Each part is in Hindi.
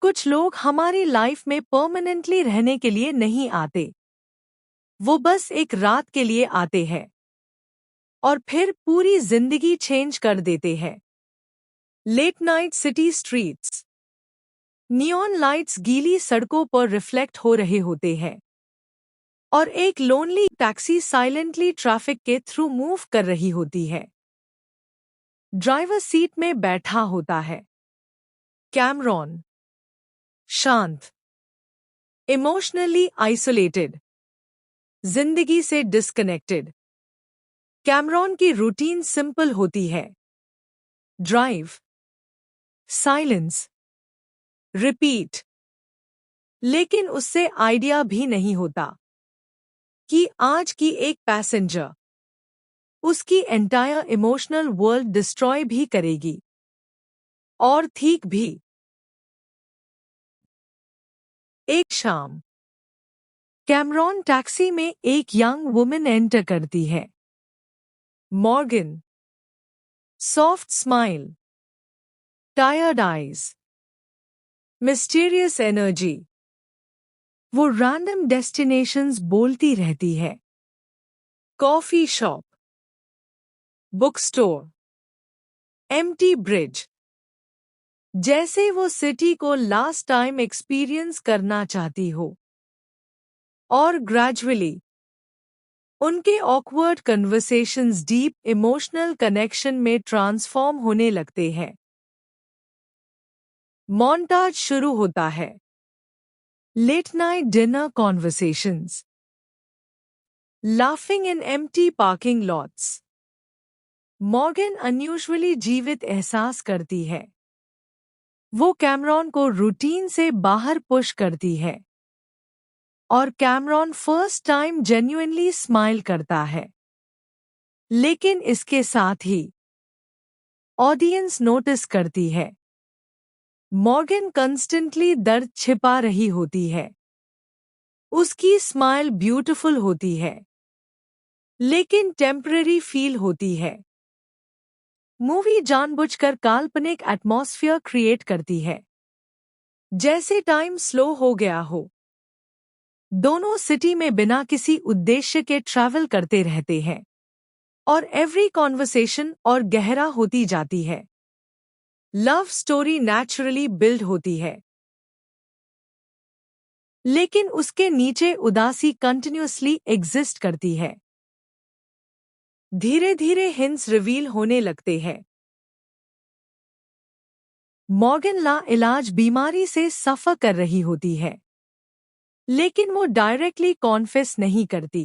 कुछ लोग हमारी लाइफ में परमानेंटली रहने के लिए नहीं आते। वो बस एक रात के लिए आते हैं और फिर पूरी जिंदगी चेंज कर देते हैं। Late night city streets. Neon lights गीली सड़कों पर रिफ्लेक्ट हो रहे होते हैं और एक लोनली टैक्सी साइलेंटली ट्रैफिक के थ्रू मूव कर रही होती है। ड्राइवर सीट में बैठा होता है कैमरॉन, शांत, इमोशनली आइसोलेटेड, जिंदगी से डिस्कनेक्टेड। कैमरॉन की रूटीन सिंपल होती है, ड्राइव, साइलेंस, रिपीट। लेकिन उससे आइडिया भी नहीं होता कि आज की एक पैसेंजर उसकी एंटायर इमोशनल वर्ल्ड डिस्ट्रॉय भी करेगी। और ठीक भी। एक शाम कैमरॉन टैक्सी में एक यंग वुमन एंटर करती है। Morgan, soft smile, tired eyes, mysterious energy. वो रैंडम डेस्टिनेशंस बोलती रहती है, coffee shop, book store, empty bridge. जैसे वो सिटी को लास्ट टाइम एक्सपीरियंस करना चाहती हो। और ग्रेजुअली उनके awkward conversations deep emotional connection में ट्रांसफॉर्म होने लगते हैं। मॉन्टाज शुरू होता है, late night dinner conversations, laughing in empty parking lots. Morgan unusually जीवित एहसास करती है। वो कैमरॉन को रूटीन से बाहर पुश करती है और Cameron first time genuinely smile करता है। लेकिन इसके साथ ही ऑडियंस नोटिस करती है, मॉर्गन कंस्टेंटली दर्द छिपा रही होती है। उसकी स्माइल ब्यूटीफुल होती है लेकिन टेम्पररी फील होती है। मूवी जानबूझकर काल्पनिक एटमॉस्फेयर क्रिएट करती है, जैसे टाइम स्लो हो गया हो। दोनों सिटी में बिना किसी उद्देश्य के ट्रैवल करते रहते हैं और एवरी कॉन्वर्सेशन और गहरा होती जाती है। लव स्टोरी नेचुरली बिल्ड होती है, लेकिन उसके नीचे उदासी कंटिन्यूअसली एग्जिस्ट करती है। धीरे धीरे हिंट्स रिवील होने लगते हैं। मॉर्गन ला इलाज बीमारी से सफ़र कर रही होती है, लेकिन वो डायरेक्टली कॉन्फेस नहीं करती।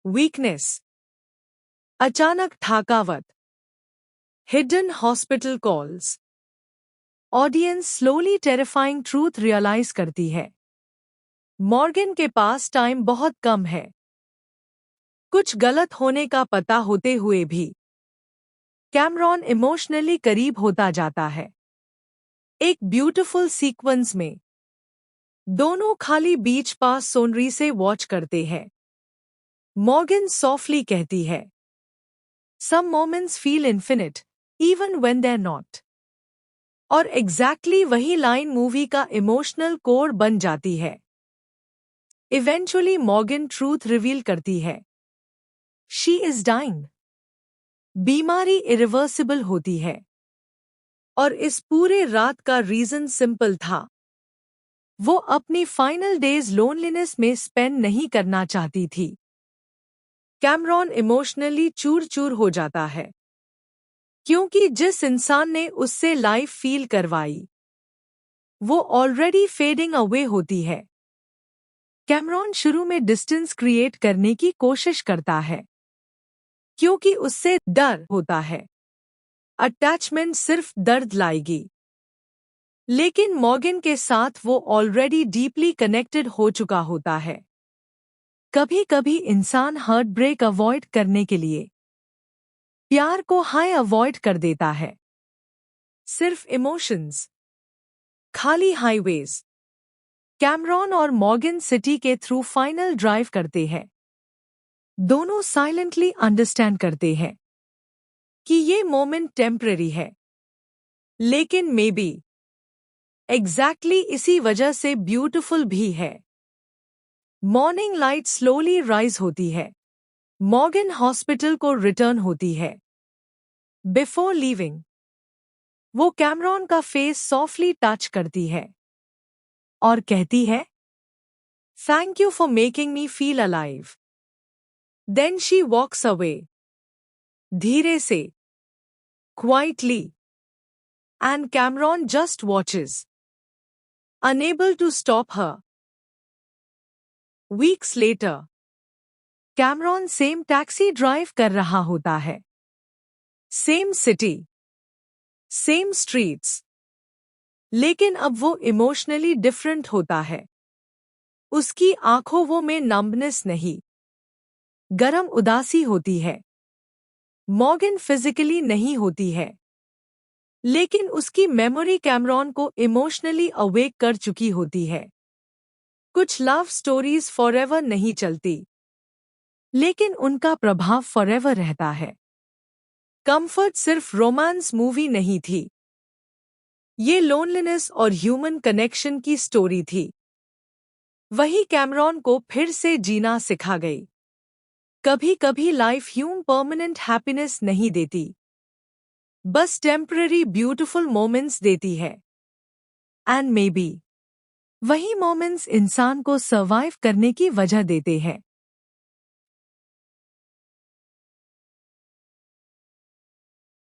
वीकनेस, अचानक थकावट, hidden hospital calls. Audience slowly terrifying truth realise करती है, मॉर्गन के पास टाइम बहुत कम है। कुछ गलत होने का पता होते हुए भी कैमरॉन इमोशनली करीब होता जाता है। एक ब्यूटीफुल सीक्वेंस में दोनों खाली बीच पास सोनरी से वॉच करते हैं। मॉर्गन सॉफ्टली कहती है, some moments feel infinite even when they are not. और एग्जैक्टली वही लाइन मूवी का इमोशनल कोर बन जाती है। इवेंचुअली मॉर्गन ट्रूथ रिवील करती है, शी इज डाइंग। बीमारी इरिवर्सिबल होती है और इस पूरे रात का रीजन सिंपल था। वो अपनी फाइनल डेज लोनलीनेस में स्पेंड नहीं करना चाहती थी। कैमरॉन इमोशनली चूर चूर हो जाता है, क्योंकि जिस इंसान ने उससे लाइफ फील करवाई वो ऑलरेडी फेडिंग अवे होती है। कैमरॉन शुरू में डिस्टेंस क्रिएट करने की कोशिश करता है, क्योंकि उससे डर होता है अटैचमेंट सिर्फ दर्द लाएगी। लेकिन मॉर्गन के साथ वो ऑलरेडी डीपली कनेक्टेड हो चुका होता है। कभी कभी इंसान हार्ट ब्रेक अवॉइड करने के लिए प्यार को हाई अवॉइड कर देता है। सिर्फ इमोशंस, खाली हाईवेज। कैमरॉन और मॉर्गन सिटी के थ्रू फाइनल ड्राइव करते हैं। दोनों साइलेंटली अंडरस्टैंड करते हैं कि ये मोमेंट टेम्पररी है, लेकिन मे बी एग्जैक्टली इसी वजह से ब्यूटिफुल भी है। मॉर्निंग लाइट स्लोली राइज होती है। मॉर्गन हॉस्पिटल को रिटर्न होती है। बिफोर लीविंग वो कैमरॉन का फेस सॉफ्टली टच करती है और कहती है, thank you for making me feel alive. Then she walks away, धीरे से, quietly, and Cameron just watches, unable to stop her. Weeks later Cameron same taxi drive कर रहा होता है। सेम सिटी, सेम स्ट्रीट्स, लेकिन अब वो इमोशनली डिफरेंट होता है। उसकी आंखों वो में नंबनेस नहीं, गरम उदासी होती है। मॉर्गन फिजिकली नहीं होती है, लेकिन उसकी मेमोरी कैमरॉन को इमोशनली अवेक कर चुकी होती है। कुछ लव स्टोरीज फॉरएवर नहीं चलती, लेकिन उनका प्रभाव फॉरएवर रहता है। कंफर्ट सिर्फ रोमांस मूवी नहीं थी, ये लोनलीनेस और ह्यूमन कनेक्शन की स्टोरी थी। वही कैमरॉन को फिर से जीना सिखा गई। कभी कभी लाइफ यूं परमानेंट हैप्पीनेस नहीं देती, बस टेम्पररी ब्यूटीफुल मोमेंट्स देती है। एंड मे बी वही मोमेंट्स इंसान को सर्वाइव करने की वजह देते हैं।